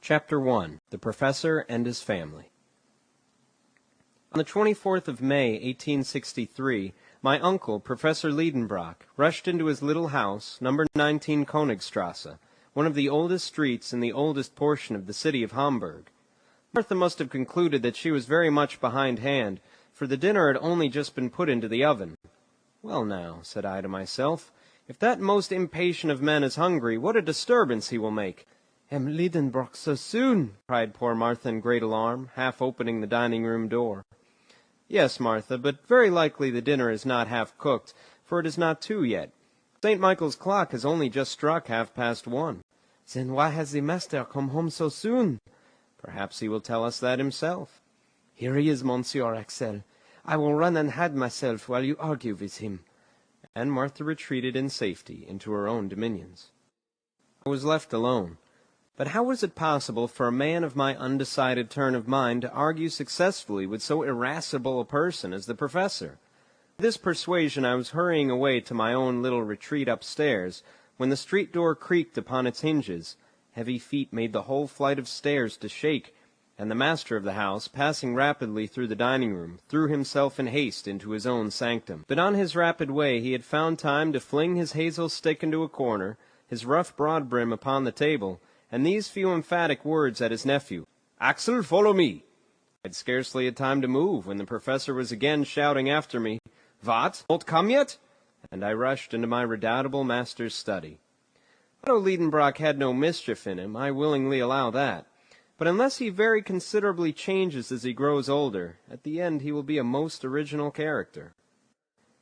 Chapter 1. The Professor and His Family. On the 24th of May, 1863, my uncle, Professor Liedenbrock, rushed into his little house, number 19 Königstrasse, one of the oldest streets in the oldest portion of the city of Hamburg. Martha must have concluded that she was very much behindhand, for the dinner had only just been put into the oven. "Well now," said I to myself, "if that most impatient of men is hungry, what a disturbance he will make!" "Liedenbrock so soon!" cried poor Martha in great alarm, half opening the dining-room door. "Yes, Martha, but very likely the dinner is not half cooked, for it is not 2 yet. St. Michael's clock has only just struck 1:30. "Then why has the master come home so soon?" "Perhaps he will tell us that himself." "Here he is, Monsieur Axel. I will run and hide myself while you argue with him." And Martha retreated in safety into her own dominions. I was left alone. But how was it possible for a man of my undecided turn of mind to argue successfully with so irascible a person as the professor? With this persuasion I was hurrying away to my own little retreat upstairs, when the street door creaked upon its hinges. Heavy feet made the whole flight of stairs to shake, and the master of the house, passing rapidly through the dining-room, threw himself in haste into his own sanctum. But on his rapid way he had found time to fling his hazel stick into a corner, his rough broad-brim upon the table, and these few emphatic words at his nephew, "Axel, follow me!" I had scarcely had time to move when the professor was again shouting after me, "What, not come yet?" And I rushed into my redoubtable master's study. Otto Liedenbrock had no mischief in him, I willingly allow that. But unless he very considerably changes as he grows older, at the end he will be a most original character.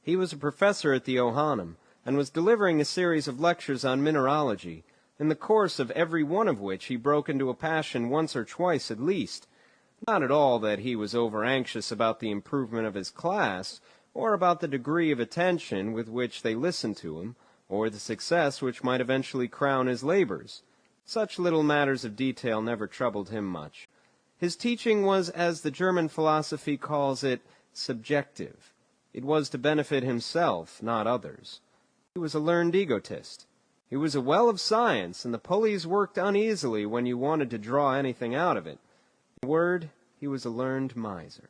He was a professor at the Johannum, and was delivering a series of lectures on mineralogy, in the course of every one of which he broke into a passion once or twice at least. Not at all that he was over-anxious about the improvement of his class, or about the degree of attention with which they listened to him, or the success which might eventually crown his labors. Such little matters of detail never troubled him much. His teaching was, as the German philosophy calls it, subjective. It was to benefit himself, not others. He was a learned egotist. He was a well of science, and the pulleys worked uneasily when you wanted to draw anything out of it. In a word, he was a learned miser.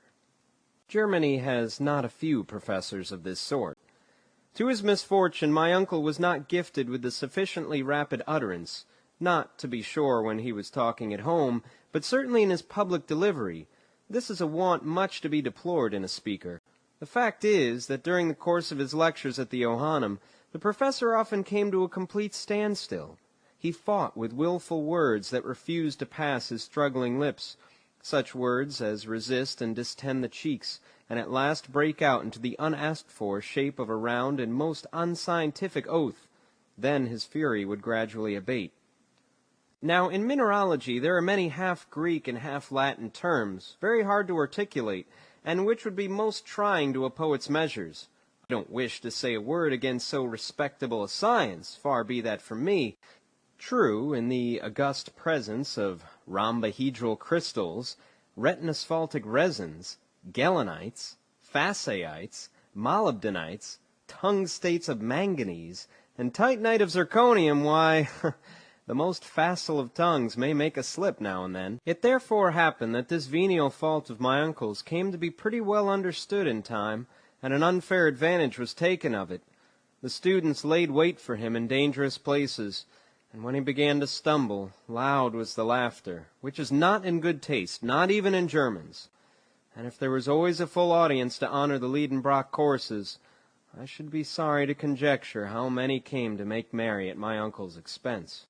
Germany has not a few professors of this sort. To his misfortune, my uncle was not gifted with the sufficiently rapid utterance, not, to be sure, when he was talking at home, but certainly in his public delivery. This is a want much to be deplored in a speaker. The fact is that during the course of his lectures at the Johannum, the professor often came to a complete standstill. He fought with willful words that refused to pass his struggling lips, such words as resist and distend the cheeks, and at last break out into the unasked-for shape of a round and most unscientific oath. Then his fury would gradually abate. Now, in mineralogy there are many half-Greek and half-Latin terms, very hard to articulate, and which would be most trying to a poet's measures. I don't wish to say a word against so respectable a science, far be that from me. True, in the august presence of rhombohedral crystals, retinasphaltic resins, gelanites, facaites, molybdenites, tungstates of manganese, and titanite of zirconium, why, the most facile of tongues may make a slip now and then. It therefore happened that this venial fault of my uncle's came to be pretty well understood in time, and an unfair advantage was taken of it. The students laid wait for him in dangerous places, and when he began to stumble, loud was the laughter, which is not in good taste, not even in Germans. And if there was always a full audience to honor the Liedenbrock courses, I should be sorry to conjecture how many came to make merry at my uncle's expense.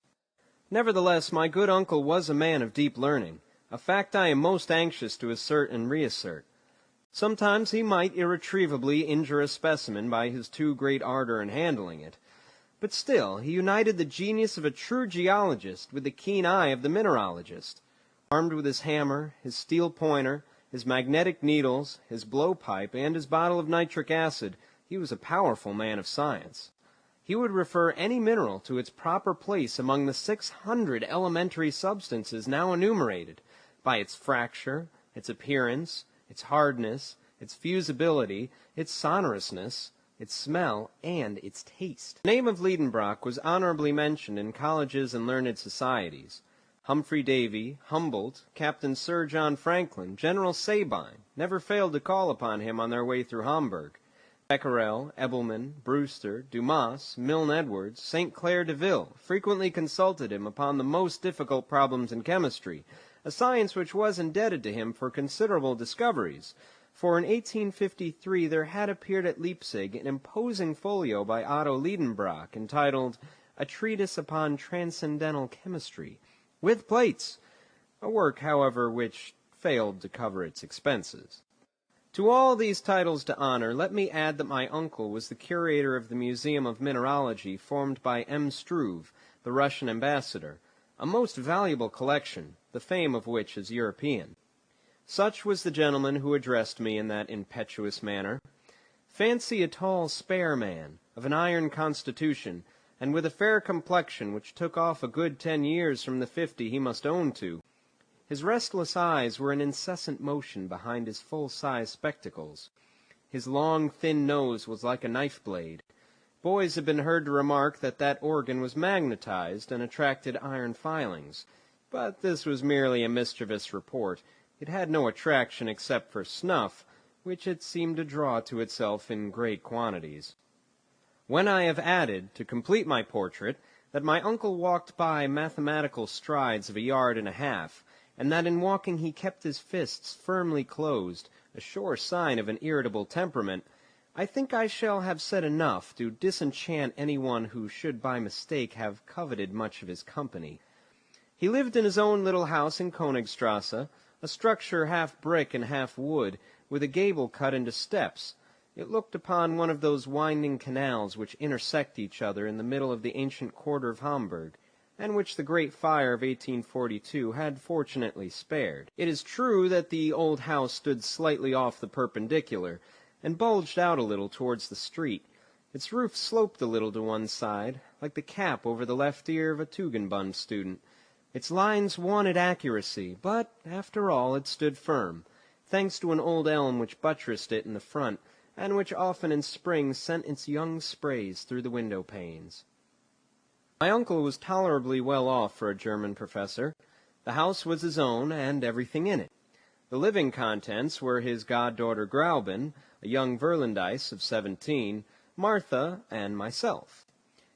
Nevertheless, my good uncle was a man of deep learning, a fact I am most anxious to assert and reassert. Sometimes he might irretrievably injure a specimen by his too great ardor in handling it, but still he united the genius of a true geologist with the keen eye of the mineralogist. Armed with his hammer, his steel pointer, his magnetic needles, his blowpipe, and his bottle of nitric acid, he was a powerful man of science. He would refer any mineral to its proper place among the 600 elementary substances now enumerated, by its fracture, its appearance, its hardness, its fusibility, its sonorousness, its smell, and its taste. The name of Liedenbrock was honorably mentioned in colleges and learned societies. Humphrey Davy, Humboldt, Captain Sir John Franklin, General Sabine never failed to call upon him on their way through Hamburg. Becquerel, Ebelman, Brewster, Dumas, Milne Edwards, St. Clair de Ville frequently consulted him upon the most difficult problems in chemistry, a science which was indebted to him for considerable discoveries. For in 1853 there had appeared at Leipzig an imposing folio by Otto Liedenbrock entitled A Treatise Upon Transcendental Chemistry, with plates, a work, however, which failed to cover its expenses. To all these titles to honor, let me add that my uncle was the curator of the Museum of Mineralogy formed by M. Struve, the Russian ambassador, a most valuable collection, the fame of which is European. Such was the gentleman who addressed me in that impetuous manner. Fancy a tall, spare man, of an iron constitution, and with a fair complexion which took off a good 10 years from the 50 he must own to. His restless eyes were in incessant motion behind his full-size spectacles. His long, thin nose was like a knife-blade. Boys have been heard to remark that that organ was magnetized and attracted iron filings, but this was merely a mischievous report. It had no attraction except for snuff, which it seemed to draw to itself in great quantities. When I have added, to complete my portrait, that my uncle walked by mathematical strides of 1.5 yards, and that in walking he kept his fists firmly closed, a sure sign of an irritable temperament, I think I shall have said enough to disenchant anyone who should by mistake have coveted much of his company. He lived in his own little house in Königstrasse, a structure half brick and half wood, with a gable cut into steps. It looked upon one of those winding canals which intersect each other in the middle of the ancient quarter of Hamburg, and which the great fire of 1842 had fortunately spared. It is true that the old house stood slightly off the perpendicular, and bulged out a little towards the street. Its roof sloped a little to one side, like the cap over the left ear of a Tugendbund student. Its lines wanted accuracy, but, after all, it stood firm, thanks to an old elm which buttressed it in the front, and which often in spring sent its young sprays through the window panes. My uncle was tolerably well off for a German professor. The house was his own, and everything in it. The living contents were his goddaughter Grauben, a young Virlandaise of 17, Martha, and myself.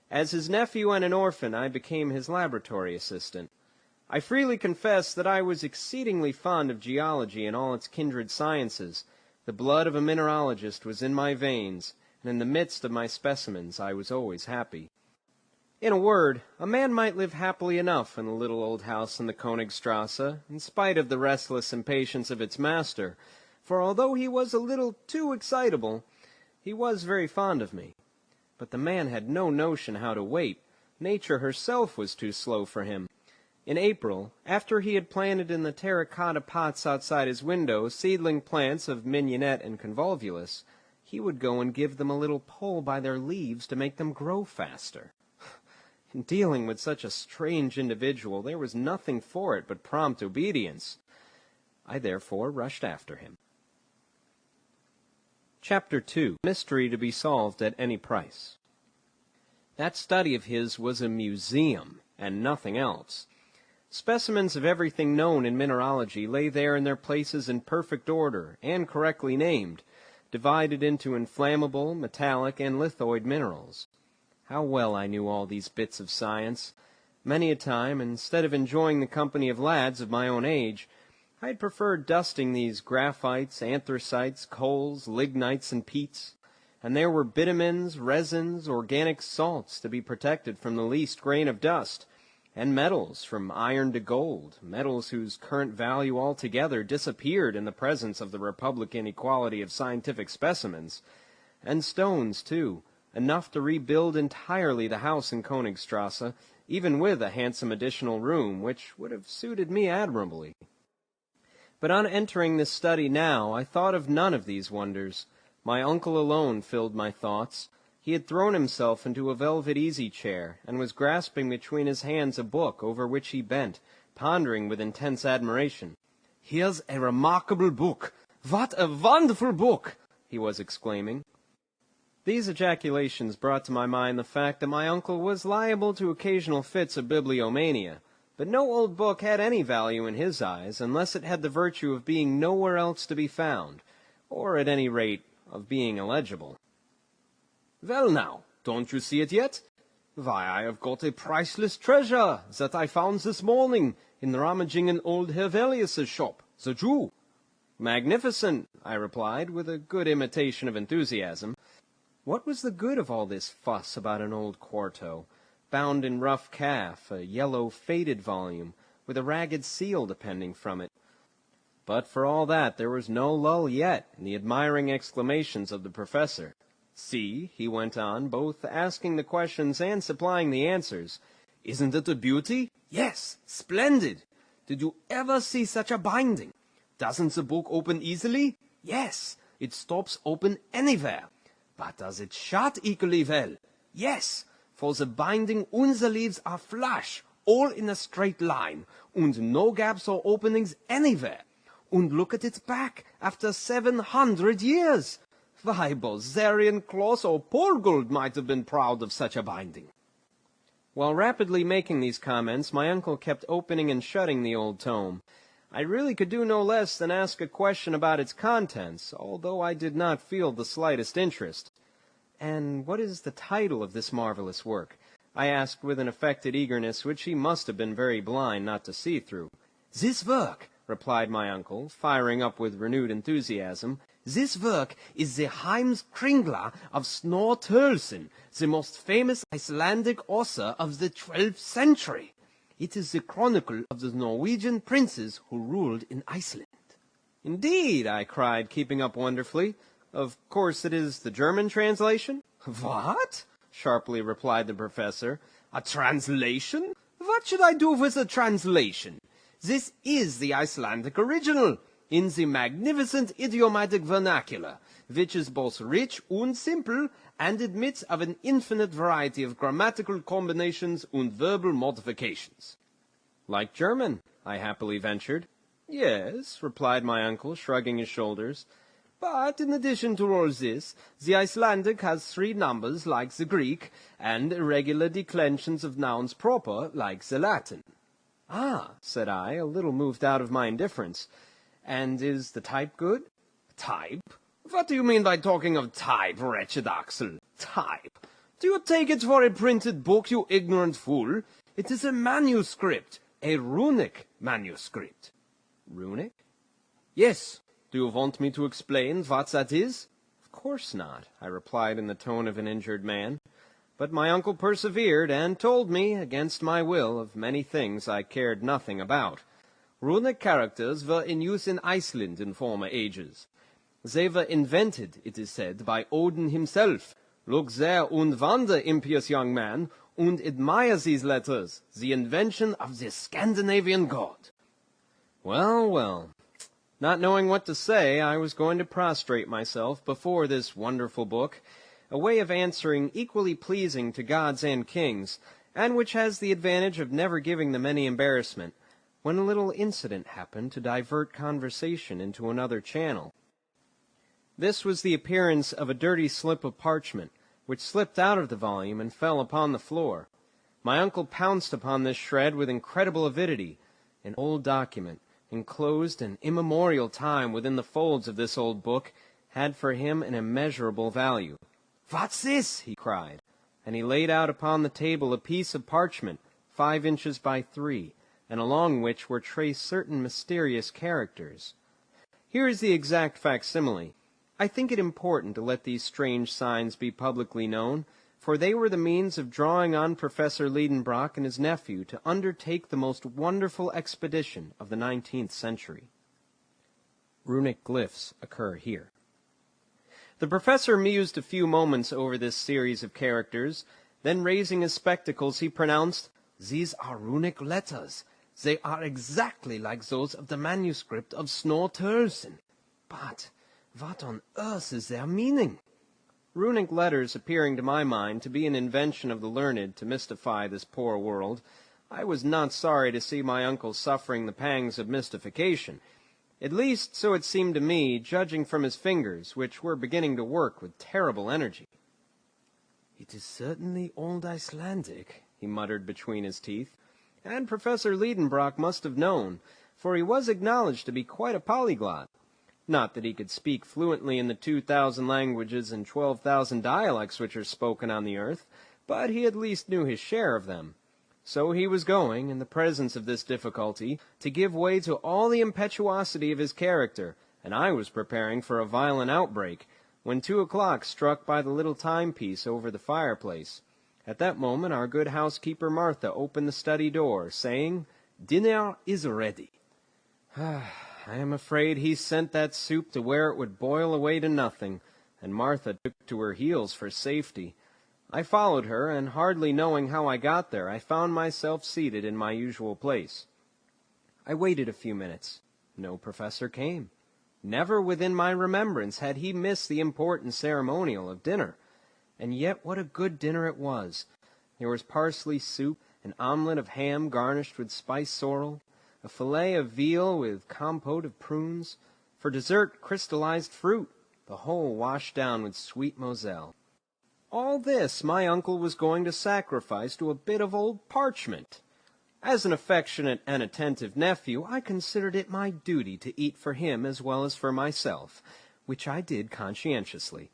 As his nephew and an orphan, I became his laboratory assistant. I freely confess that I was exceedingly fond of geology and all its kindred sciences. The blood of a mineralogist was in my veins, and in the midst of my specimens I was always happy. In a word, a man might live happily enough in the little old house in the Königstrasse, in spite of the restless impatience of its master, for although he was a little too excitable, he was very fond of me. But the man had no notion how to wait. Nature herself was too slow for him. In April, after he had planted in the terracotta pots outside his window seedling plants of mignonette and convolvulus, he would go and give them a little pull by their leaves to make them grow faster. In dealing with such a strange individual, there was nothing for it but prompt obedience. I therefore rushed after him. Chapter 2. Mystery to be solved at any price. That study of his was a museum, and nothing else. Specimens of everything known in mineralogy lay there in their places in perfect order, and correctly named, divided into inflammable, metallic, and lithoid minerals. How well I knew all these bits of science! Many a time, instead of enjoying the company of lads of my own age, I had preferred dusting these graphites, anthracites, coals, lignites, and peats, and there were bitumens, resins, organic salts to be protected from the least grain of dust, and metals from iron to gold, metals whose current value altogether disappeared in the presence of the Republican equality of scientific specimens, and stones, too, enough to rebuild entirely the house in Königstrasse, even with a handsome additional room, which would have suited me admirably. But on entering this study now, I thought of none of these wonders. My uncle alone filled my thoughts. He had thrown himself into a velvet easy-chair, and was grasping between his hands a book over which he bent, pondering with intense admiration. "Here's a remarkable book! What a wonderful book!" he was exclaiming. These ejaculations brought to my mind the fact that my uncle was liable to occasional fits of bibliomania. But no old book had any value in his eyes unless it had the virtue of being nowhere else to be found, or at any rate, of being illegible. "Well now, don't you see it yet? Why, I have got a priceless treasure that I found this morning in rummaging in old Hevelius's shop, the Jew." "Magnificent," I replied, with a good imitation of enthusiasm. What was the good of all this fuss about an old quarto, bound in rough calf, a yellow faded volume, with a ragged seal depending from it? But for all that, there was no lull yet in the admiring exclamations of the professor. "See," he went on, both asking the questions and supplying the answers, "isn't it a beauty? Yes, splendid. Did you ever see such a binding? Doesn't the book open easily? Yes, it stops open anywhere. But does it shut equally well? Yes, for the binding and the leaves are flush, all in a straight line, and no gaps or openings anywhere. And look at its back, after 700 years. Why, Bozerian, Kloss, or Polgold might have been proud of such a binding." While rapidly making these comments, my uncle kept opening and shutting the old tome. I really could do no less than ask a question about its contents, although I did not feel the slightest interest. "And what is the title of this marvelous work?" I asked with an affected eagerness which he must have been very blind not to see through. "This work," replied my uncle, firing up with renewed enthusiasm, "this work is the Heimskringla of Snorre Turlson, the most famous Icelandic author of the 12th century. It is the chronicle of the Norwegian princes who ruled in Iceland." "Indeed," I cried, keeping up wonderfully. "Of course it is the German translation?" "What?" sharply replied the professor. "A translation? What should I do with a translation? This is the Icelandic original, in the magnificent idiomatic vernacular, which is both rich and simple, and admits of an infinite variety of grammatical combinations and verbal modifications." "Like German," I happily ventured. "Yes," replied my uncle, shrugging his shoulders. "But in addition to all this, the Icelandic has 3 numbers like the Greek, and irregular declensions of nouns proper like the Latin." "Ah," said I, a little moved out of my indifference. "And is the type good?" "Type? What do you mean by talking of type, wretched Axel? Type? Do you take it for a printed book, you ignorant fool? It is a manuscript, a runic manuscript." "Runic?" "Yes. Do you want me to explain what that is?" "Of course not," I replied in the tone of an injured man. But my uncle persevered, and told me, against my will, of many things I cared nothing about. Runic characters were in use in Iceland in former ages. They were invented, it is said, by Odin himself. Look there and wonder, impious young man, and admire these letters, the invention of the Scandinavian god. Well, well. Not knowing what to say, I was going to prostrate myself before this wonderful book, a way of answering equally pleasing to gods and kings, and which has the advantage of never giving them any embarrassment, when a little incident happened to divert conversation into another channel. This was the appearance of a dirty slip of parchment, which slipped out of the volume and fell upon the floor. My uncle pounced upon this shred with incredible avidity. An old document, enclosed an immemorial time within the folds of this old book, had for him an immeasurable value. "What's this?" he cried, and he laid out upon the table a piece of parchment, 5 inches by 3, and along which were traced certain mysterious characters. Here is the exact facsimile. I think it important to let these strange signs be publicly known, for they were the means of drawing on Professor Liedenbrock and his nephew to undertake the most wonderful expedition of the 19th century. Runic glyphs occur here. The professor mused a few moments over this series of characters. Then raising his spectacles, he pronounced, "These are runic letters. They are exactly like those of the manuscript of Snorre Turlson. But what on earth is their meaning?" Runic letters appearing to my mind to be an invention of the learned to mystify this poor world, I was not sorry to see my uncle suffering the pangs of mystification. At least, so it seemed to me, judging from his fingers, which were beginning to work with terrible energy. "It is certainly Old Icelandic," he muttered between his teeth, and Professor Liedenbrock must have known, for he was acknowledged to be quite a polyglot. Not that he could speak fluently in the 2,000 languages and 12,000 dialects which are spoken on the earth, but he at least knew his share of them. So he was going, in the presence of this difficulty, to give way to all the impetuosity of his character, and I was preparing for a violent outbreak, when 2 o'clock struck by the little timepiece over the fireplace. At that moment our good housekeeper Martha opened the study door, saying, "Dinner is ready." I am afraid he sent that soup to where it would boil away to nothing, and Martha took to her heels for safety. I followed her, and hardly knowing how I got there, I found myself seated in my usual place. I waited a few minutes. No professor came. Never within my remembrance had he missed the important ceremonial of dinner. And yet what a good dinner it was! There was parsley soup, an omelette of ham garnished with spiced sorrel, a fillet of veal with compote of prunes, for dessert crystallized fruit, the whole washed down with sweet moselle. All this my uncle was going to sacrifice to a bit of old parchment. As an affectionate and attentive nephew, I considered it my duty to eat for him as well as for myself, which I did conscientiously.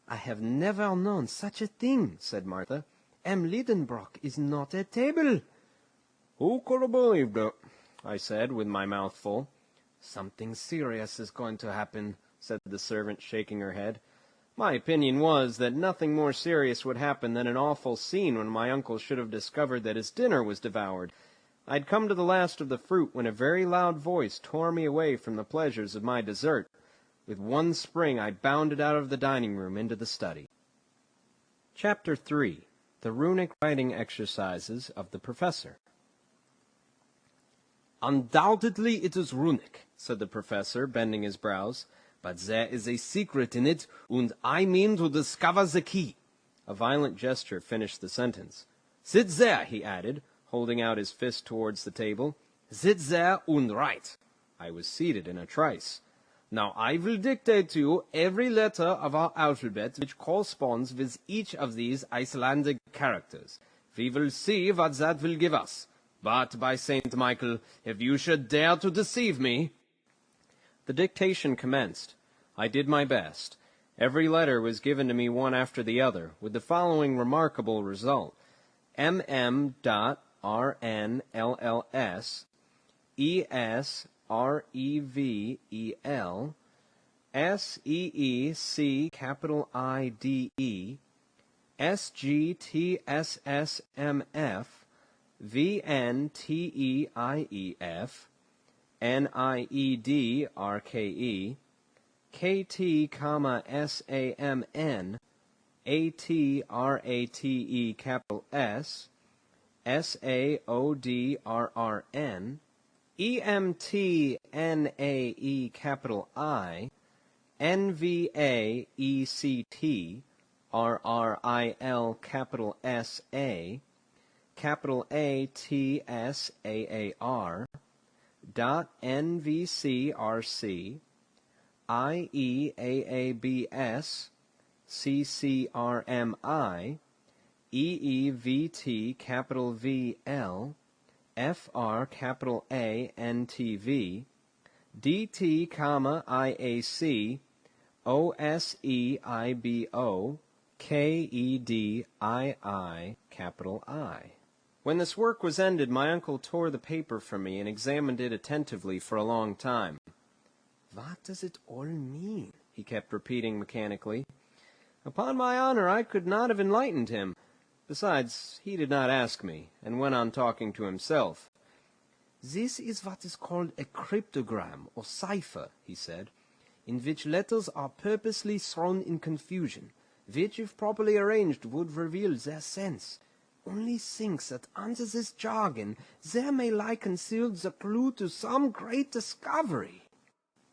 "I have never known such a thing," said Martha. "M. Liedenbrock is not at table." "Who could have believed it?" I said, with my mouth full. "Something serious is going to happen," said the servant, shaking her head. My opinion was that nothing more serious would happen than an awful scene when my uncle should have discovered that his dinner was devoured. I had come to the last of the fruit when a very loud voice tore me away from the pleasures of my dessert. With one spring I bounded out of the dining room into the study. Chapter 3. The Runic Writing Exercises of the Professor. "Undoubtedly it is Runic," said the professor, bending his brows. "But there is a secret in it, and I mean to discover the key." A violent gesture finished the sentence. "Sit there," he added, holding out his fist towards the table. "Sit there and write." I was seated in a trice. "Now I will dictate to you every letter of our alphabet which corresponds with each of these Icelandic characters. We will see what that will give us. But, by St. Michael, if you should dare to deceive me—" The dictation commenced. I did my best. Every letter was given to me one after the other, with the following remarkable result: MM.RNLLS, ESREVEL, SEECIDE, SGTSSMF, VNTEIEF, NIEDRKE, KT, SAMN, ATRATE capital S, SAODRRN, EMTNAE capital I, NVAECT, RRIL capital SA, capital ATSAAR, .NVCRC, IEAABS, CCRMI, EEVT capital VL, FR capital ANTV, DT, IAC, OSEIBO, KEDII capital I. When this work was ended, my uncle tore the paper from me and examined it attentively for a long time. "What does it all mean?" he kept repeating mechanically. Upon my honor, I could not have enlightened him. Besides, he did not ask me, and went on talking to himself. "This is what is called a cryptogram, or cipher," he said, "in which letters are purposely thrown in confusion, which, if properly arranged, would reveal their sense. Only think that under this jargon there may lie concealed the clue to some great discovery."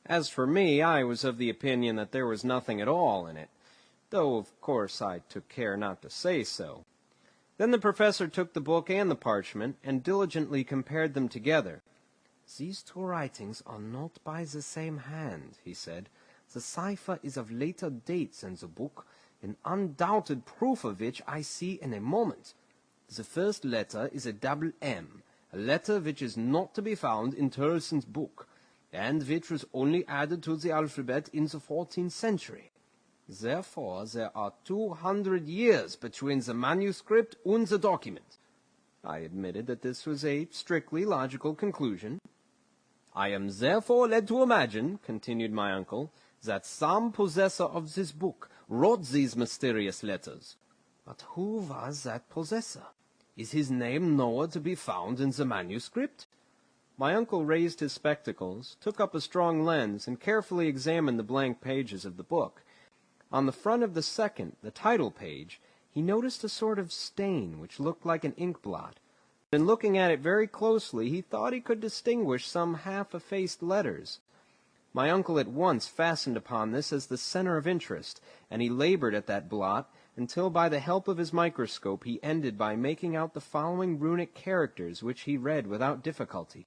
As for me, I was of the opinion that there was nothing at all in it, though, of course, I took care not to say so. Then the professor took the book and the parchment, and diligently compared them together. "These two writings are not by the same hand," he said. "The cipher is of later date than the book, an undoubted proof of which I see in a moment. The first letter is a double M, a letter which is not to be found in Tolkien's book, and which was only added to the alphabet in the 14th century. Therefore, there are 200 years between the manuscript and the document. I admitted that this was a strictly logical conclusion. I am therefore led to imagine, continued my uncle, that some possessor of this book wrote these mysterious letters. But who was that possessor? Is his name nowhere to be found in the manuscript? My uncle raised his spectacles, took up a strong lens, and carefully examined the blank pages of the book. On the front of the second, the title page, he noticed a sort of stain which looked like an ink blot. In looking at it very closely, he thought he could distinguish some half-effaced letters. My uncle at once fastened upon this as the center of interest, and he labored at that blot until by the help of his microscope he ended by making out the following runic characters, which he read without difficulty.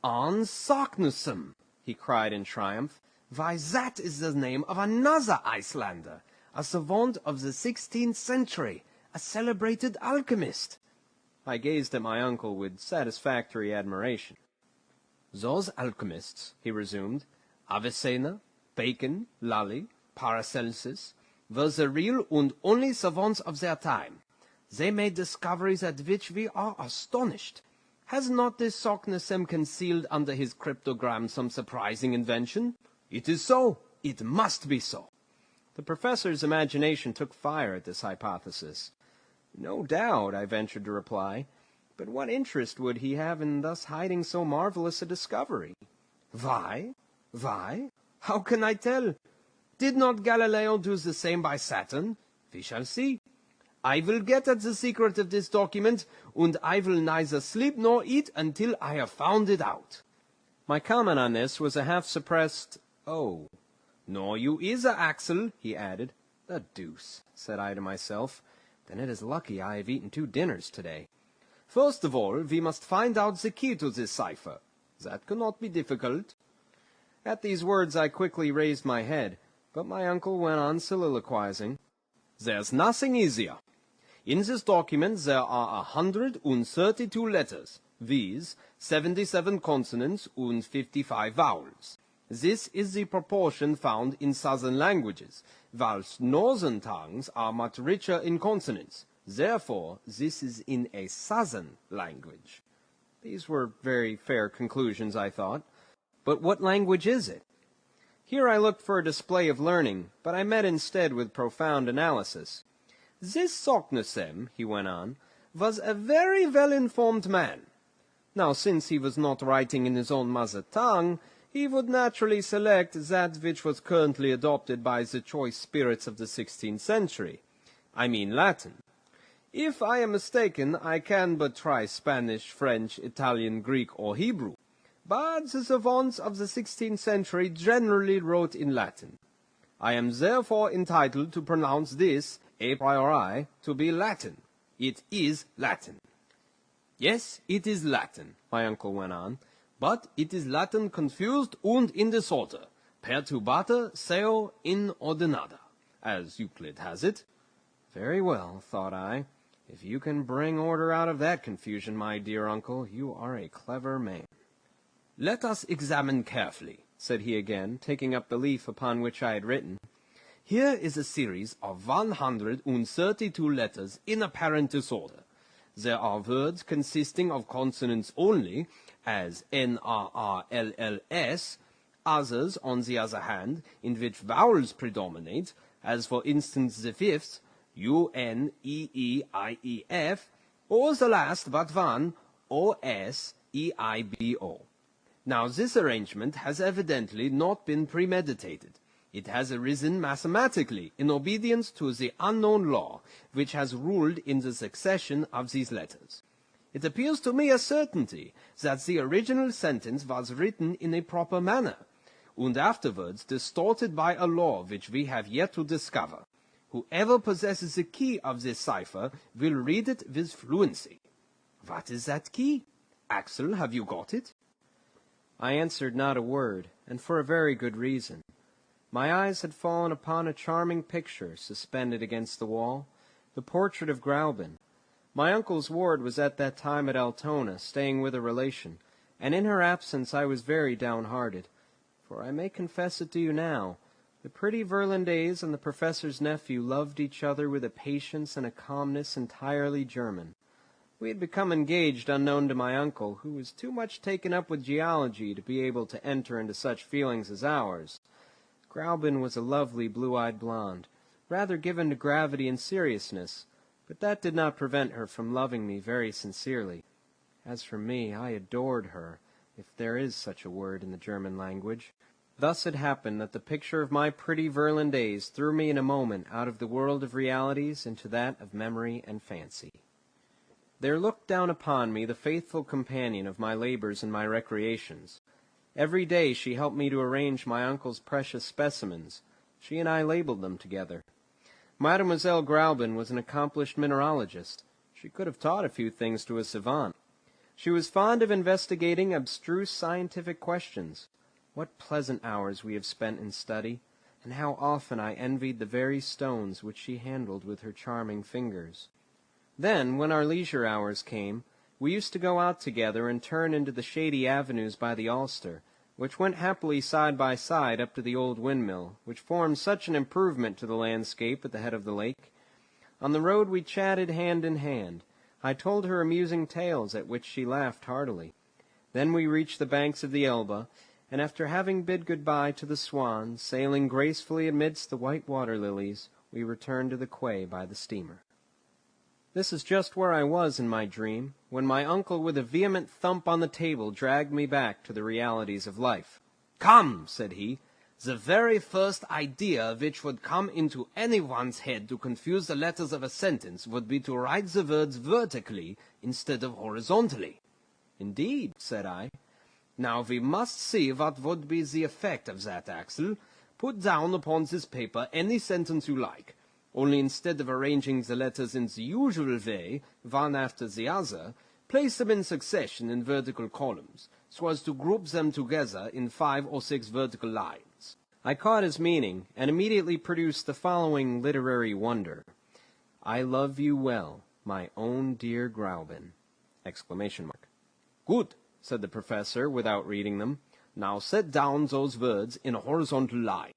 "On Saknussemm!" he cried in triumph. "Why, that is the name of another Icelander, a savant of the 16th century, a celebrated alchemist." I gazed at my uncle with satisfactory admiration. "Those alchemists," he resumed, "Avicenna, Bacon, Lully, Paracelsus, were the real and only savants of their time. They made discoveries at which we are astonished. Has not this Saknussemm concealed under his cryptogram some surprising invention? It is so. It must be so." The professor's imagination took fire at this hypothesis. "No doubt," I ventured to reply. "But what interest would he have in thus hiding so marvelous a discovery?" Why? How can I tell? Did not Galileo do the same by Saturn? We shall see. I will get at the secret of this document, and I will neither sleep nor eat until I have found it out." My comment on this was a half-suppressed, "Oh." "Nor you either, Axel," he added. "The deuce," said I to myself. "Then it is lucky I have eaten 2 dinners today. First of all, we must find out the key to this cipher. That cannot be difficult." At these words I quickly raised my head, but my uncle went on soliloquizing. "There's nothing easier. In this document there are 132 letters, viz., 77 consonants and 55 vowels. This is the proportion found in southern languages, whilst northern tongues are much richer in consonants. Therefore, this is in a southern language." These were very fair conclusions, I thought. But what language is it? Here I looked for a display of learning, but I met instead with profound analysis. "This Saknussemm," he went on, "was a very well-informed man. Now, since he was not writing in his own mother tongue, he would naturally select that which was currently adopted by the choice spirits of the 16th century. I mean Latin. If I am mistaken, I can but try Spanish, French, Italian, Greek, or Hebrew. But the savants of the 16th century generally wrote in Latin. I am therefore entitled to pronounce this, a priori, to be Latin. It is Latin." "Yes, it is Latin," my uncle went on, "but it is Latin confused and in disorder, perturbata seu inordinata, as Euclid has it." "Very well," thought I. "If you can bring order out of that confusion, my dear uncle, you are a clever man." "Let us examine carefully," said he again, taking up the leaf upon which I had written. "Here is a series of 132 letters in apparent disorder. There are words consisting of consonants only, as NRRLLS, others, on the other hand, in which vowels predominate, as for instance the fifth, UNEEIEF, or the last but one, OSEIBO. Now, this arrangement has evidently not been premeditated. It has arisen mathematically in obedience to the unknown law which has ruled in the succession of these letters. It appears to me a certainty that the original sentence was written in a proper manner, and afterwards distorted by a law which we have yet to discover. Whoever possesses the key of this cipher will read it with fluency. What is that key? Axel, have you got it?" I answered not a word, and for a very good reason. My eyes had fallen upon a charming picture suspended against the wall, the portrait of Gräuben. My uncle's ward was at that time at Altona, staying with a relation, and in her absence I was very downhearted. For I may confess it to you now, the pretty Virlandaise and the professor's nephew loved each other with a patience and a calmness entirely German. We had become engaged unknown to my uncle, who was too much taken up with geology to be able to enter into such feelings as ours. Gräuben was a lovely blue-eyed blonde, rather given to gravity and seriousness, but that did not prevent her from loving me very sincerely. As for me, I adored her, if there is such a word in the German language. Thus it happened that the picture of my pretty Virlandaise threw me in a moment out of the world of realities into that of memory and fancy. There looked down upon me the faithful companion of my labors and my recreations. Every day she helped me to arrange my uncle's precious specimens. She and I labeled them together. Mademoiselle Gräuben was an accomplished mineralogist. She could have taught a few things to a savant. She was fond of investigating abstruse scientific questions. What pleasant hours we have spent in study, and how often I envied the very stones which she handled with her charming fingers. Then, when our leisure hours came, we used to go out together and turn into the shady avenues by the Ulster, which went happily side by side up to the old windmill, which formed such an improvement to the landscape at the head of the lake. On the road we chatted hand in hand. I told her amusing tales at which she laughed heartily. Then we reached the banks of the Elbe, and after having bid good-bye to the Swan, sailing gracefully amidst the white water-lilies, we returned to the quay by the steamer. This is just where I was in my dream, when my uncle with a vehement thump on the table dragged me back to the realities of life. "Come," said he, "the very first idea which would come into anyone's head to confuse the letters of a sentence would be to write the words vertically instead of horizontally." "Indeed," said I. "Now we must see what would be the effect of that, Axel. Put down upon this paper any sentence you like, only instead of arranging the letters in the usual way, one after the other, place them in succession in vertical columns, so as to group them together in 5 or 6 vertical lines." I caught his meaning, and immediately produced the following literary wonder. "I love you well, my own dear Gräuben!" "Good," said the professor, without reading them. "Now set down those words in a horizontal line."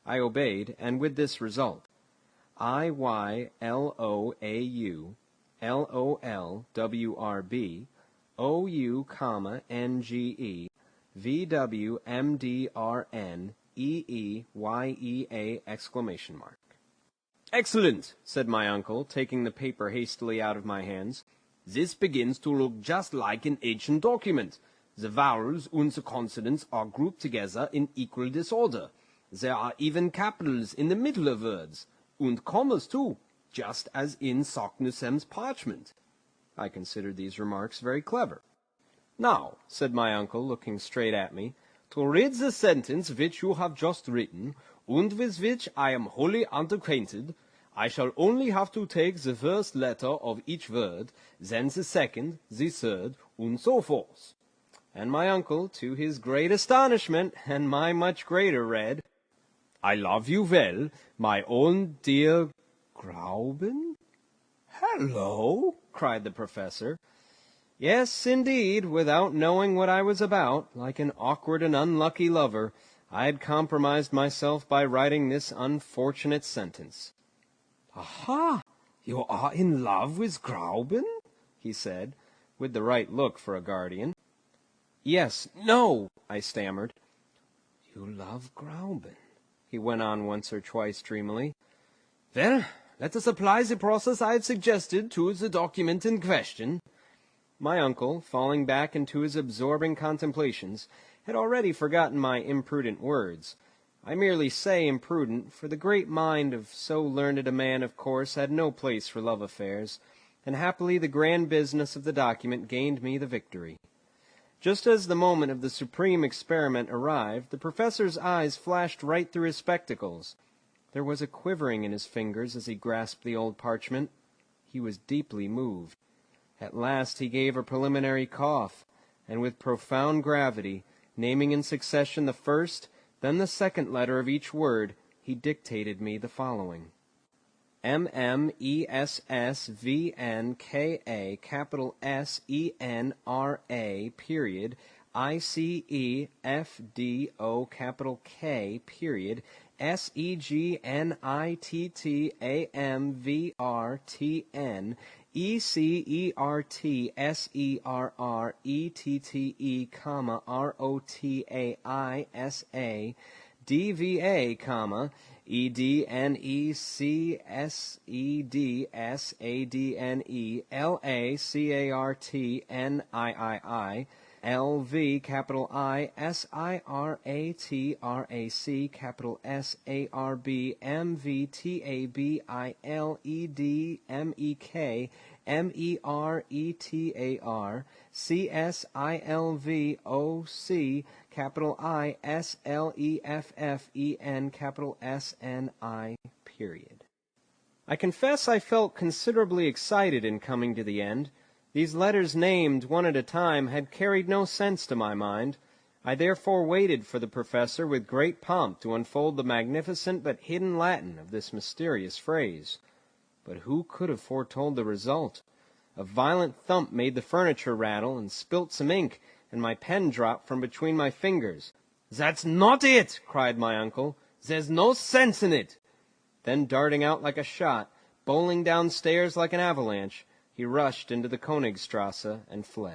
I obeyed, and with this result. IYLOAU LOLWRB OU, NGE VWMDRN EEYEA! "Excellent," said my uncle, taking the paper hastily out of my hands. "This begins to look just like an ancient document. The vowels and the consonants are grouped together in equal disorder. There are even capitals in the middle of words, and commas too, just as in Saknussemm's parchment." I considered these remarks very clever. "Now," said my uncle, looking straight at me, "to read the sentence which you have just written, and with which I am wholly unacquainted, I shall only have to take the first letter of each word, then the second, the third, and so forth." And my uncle, to his great astonishment, and my much greater, read, "I love you well, my own dear Gräuben?" "Hello!" cried the professor. Yes, indeed, without knowing what I was about, like an awkward and unlucky lover, I had compromised myself by writing this unfortunate sentence. "Aha! You are in love with Gräuben?" he said, with the right look for a guardian. "Yes, no," I stammered. "You love Gräuben," he went on once or twice dreamily. "Well, let us apply the process I have suggested to the document in question." My uncle, falling back into his absorbing contemplations, had already forgotten my imprudent words. I merely say imprudent, for the great mind of so learned a man, of course, had no place for love affairs, and happily the grand business of the document gained me the victory. Just as the moment of the supreme experiment arrived, the professor's eyes flashed right through his spectacles. There was a quivering in his fingers as he grasped the old parchment. He was deeply moved. At last he gave a preliminary cough, and with profound gravity, naming in succession the first, then the second letter of each word, he dictated me the following. MMESSVNKA, capital SENRA, period, ICEFDO, capital K, period, SEGNITTAMVRTN, ECERTSERRETTE, comma, ROTAISA, DVA, comma, EDNECSEDSADNE, LACARTNIII, LV, capital I, SIRATRAC, capital SARB, MVTABILEDMEK, MERETAR, CSILVOC, capital ISLEFFEN, capital SNI, period. I confess I felt considerably excited in coming to the end. These letters named one at a time had carried no sense to my mind. I therefore waited for the professor with great pomp to unfold the magnificent but hidden Latin of this mysterious phrase. But who could have foretold the result? A violent thump made the furniture rattle and spilt some ink, and my pen dropped from between my fingers. "That's not it!" cried my uncle. "There's no sense in it." Then darting out like a shot, bowling downstairs like an avalanche, he rushed into the Königstrasse and fled.